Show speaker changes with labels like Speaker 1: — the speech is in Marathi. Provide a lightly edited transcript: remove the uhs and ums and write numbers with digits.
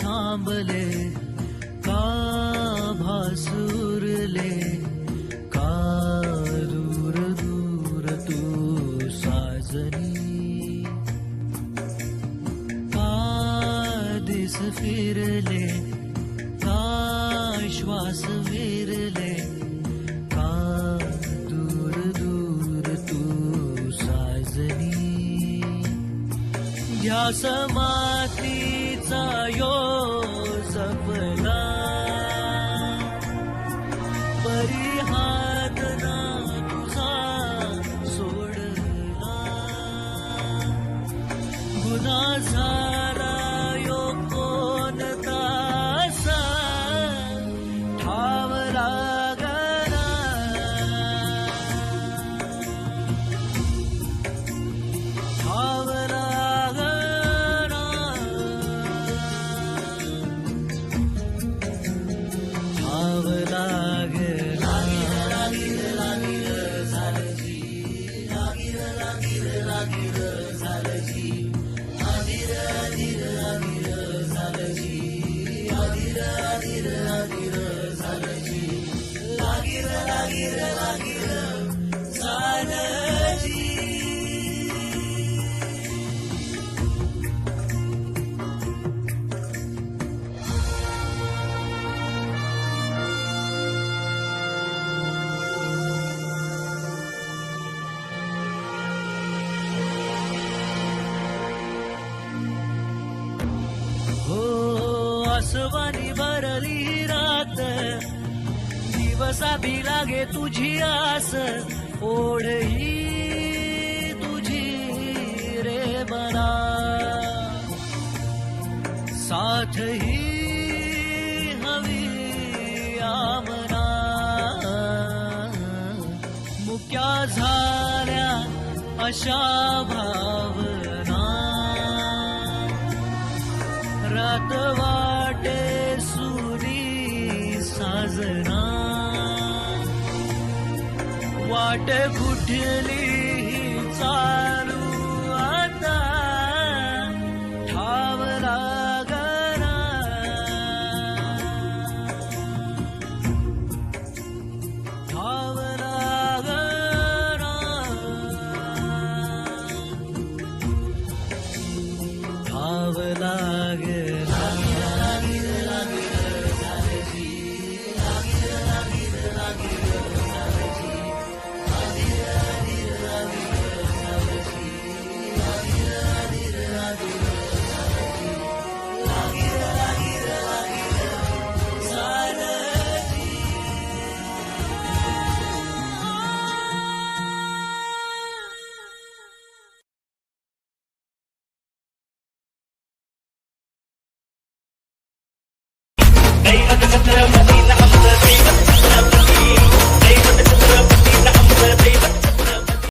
Speaker 1: थांबले का भासुरले का दूर दूर तू साजनी का दिस फिरले का श्वास विरले का दूर दूर तू साजनी ध्यास मातीचा यो जपला परिहात ना तुझा सोडला गुन्हा झाला यो कोणता असा ठाव लागला ठाव आसवानी भरली रात दिवसा भी लागे तुझी आस ओढ ही तुझी रे बना साथ ही हवी आमना मुक्या झाल्या अशा भावना रात वाटे सुरी साजना वाट कुठली चालू आता ठाव लागना ठाव लागना ठाव लागना
Speaker 2: Hey,